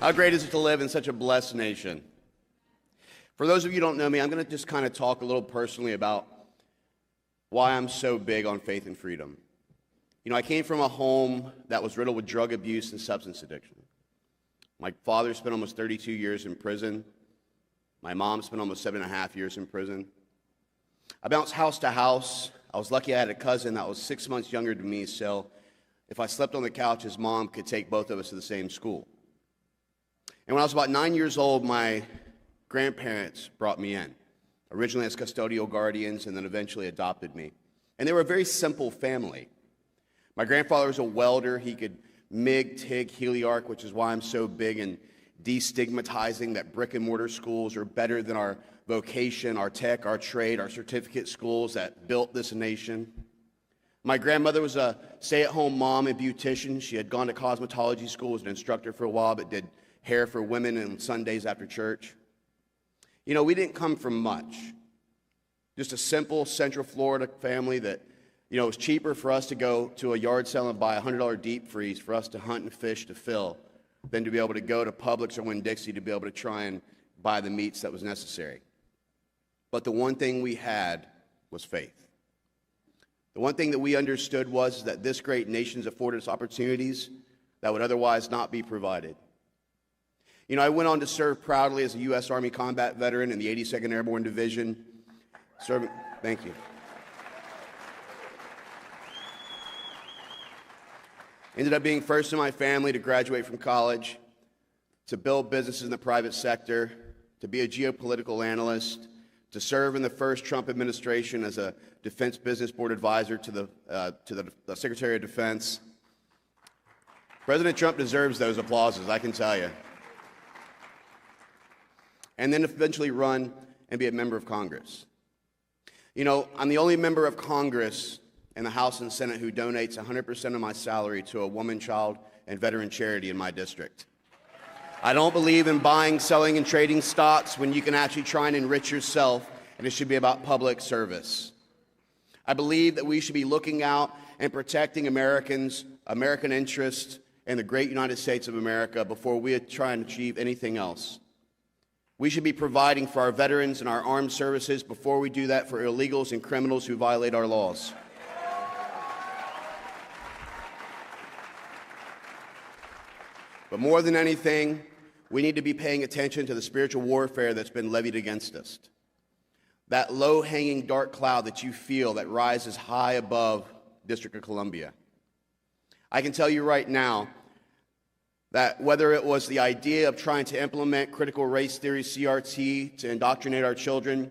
How great is it to live in such a blessed nation? For those of you who don't know me, I'm going to just kind of talk a little personally about why I'm so big on faith and freedom. You know, I came from a home that was riddled with drug abuse and substance addiction. My father spent almost 32 years in prison. My mom spent almost 7.5 years in prison. I bounced house to house. I was lucky I had a cousin that was 6 months younger than me, so if I slept on the couch, his mom could take both of us to the same school. And when I was about 9 years old, my grandparents brought me in, originally as custodial guardians and then eventually adopted me. And they were a very simple family. My grandfather was a welder. He could MIG, TIG, heliarc, which is why I'm so big in destigmatizing that brick and mortar schools are better than our vocation, our tech, our trade, our certificate schools that built this nation. My grandmother was a stay-at-home mom and beautician. She had gone to cosmetology school, was an instructor for a while, but did hair for women on Sundays after church. You know, we didn't come from much. Just a simple Central Florida family that, you know, it was cheaper for us to go to a yard sale and buy a $100 deep freeze for us to hunt and fish to fill than to be able to go to Publix or Winn-Dixie to be able to try and buy the meats that was necessary. But the one thing we had was faith. The one thing that we understood was that this great nation's afforded us opportunities that would otherwise not be provided. You know, I went on to serve proudly as a U.S. Army combat veteran in the 82nd Airborne Division. Thank you. Ended up being first in my family to graduate from college, to build businesses in the private sector, to be a geopolitical analyst, to serve in the first Trump administration as a Defense Business Board advisor to the Secretary of Defense. President Trump deserves those applauses, I can tell you. And then eventually run and be a member of Congress. You know, I'm the only member of Congress in the House and Senate who donates 100% of my salary to a woman, child, and veteran charity in my district. I don't believe in buying, selling, and trading stocks when you can actually try and enrich yourself, and it should be about public service. I believe that we should be looking out and protecting Americans, American interests, and the great United States of America before we try and achieve anything else. We should be providing for our veterans and our armed services before we do that for illegals and criminals who violate our laws. But more than anything, we need to be paying attention to the spiritual warfare that's been levied against us. That low-hanging dark cloud that you feel that rises high above District of Columbia. I can tell you right now that whether it was the idea of trying to implement critical race theory, CRT, to indoctrinate our children,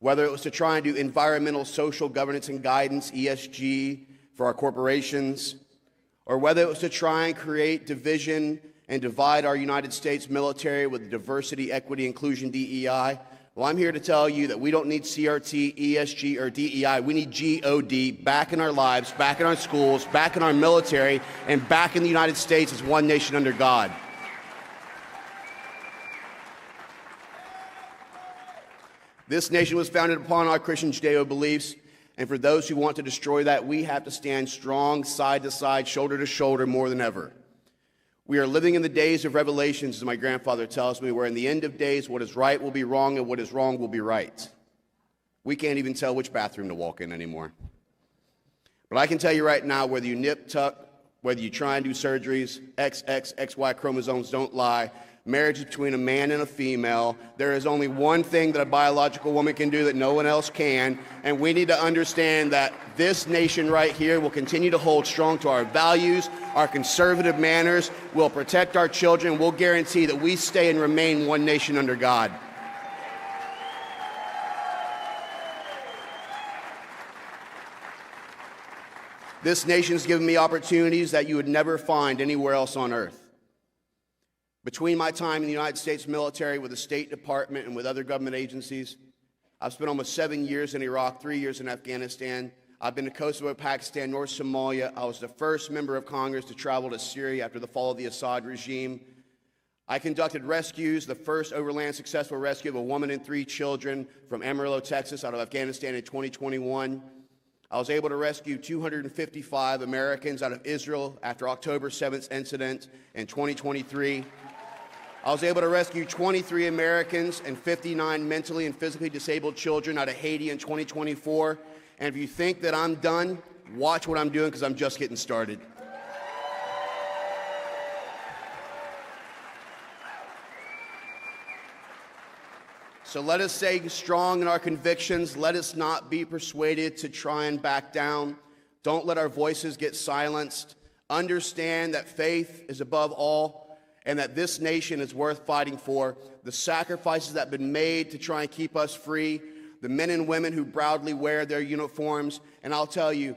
whether it was to try and do environmental social governance and guidance, ESG, for our corporations, or whether it was to try and create division and divide our United States military with diversity, equity, inclusion, DEI, well, I'm here to tell you that we don't need CRT, ESG, or DEI. We need GOD back in our lives, back in our schools, back in our military, and back in the United States as one nation under God. This nation was founded upon our Christian Judeo beliefs, and for those who want to destroy that, we have to stand strong, side to side, shoulder to shoulder, more than ever. We are living in the days of revelations, as my grandfather tells me, where in the end of days, what is right will be wrong, and what is wrong will be right. We can't even tell which bathroom to walk in anymore. But I can tell you right now, whether you nip, tuck, whether you try and do surgeries, XX, XY chromosomes don't lie, marriage is between a man and a female. There is only one thing that a biological woman can do that no one else can, and we need to understand that this nation right here will continue to hold strong to our values, our conservative manners, we'll protect our children, we'll guarantee that we stay and remain one nation under God. This nation's given me opportunities that you would never find anywhere else on earth. Between my time in the United States military with the State Department and with other government agencies, I've spent almost 7 years in Iraq, 3 years in Afghanistan. I've been to Kosovo, Pakistan, North Somalia. I was the first member of Congress to travel to Syria after the fall of the Assad regime. I conducted rescues, the first overland successful rescue of a woman and 3 children from Amarillo, Texas, out of Afghanistan in 2021. I was able to rescue 255 Americans out of Israel after October 7th incident in 2023. I was able to rescue 23 Americans and 59 mentally and physically disabled children out of Haiti in 2024. And if you think that I'm done, watch what I'm doing, because I'm just getting started. So let us stay strong in our convictions. Let us not be persuaded to try and back down. Don't let our voices get silenced. Understand that faith is above all, and that this nation is worth fighting for. The sacrifices that have been made to try and keep us free, the men and women who proudly wear their uniforms. And I'll tell you,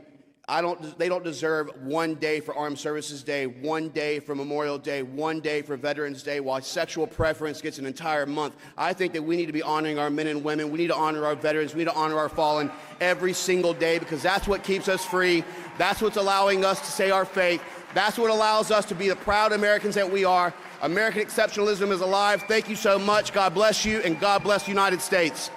they don't deserve 1 day for Armed Services Day, 1 day for Memorial Day, 1 day for Veterans Day, while sexual preference gets an entire month. I think that we need to be honoring our men and women. We need to honor our veterans. We need to honor our fallen every single day, because that's what keeps us free. That's what's allowing us to say our faith. That's what allows us to be the proud Americans that we are. American exceptionalism is alive. Thank you so much. God bless you, and God bless the United States.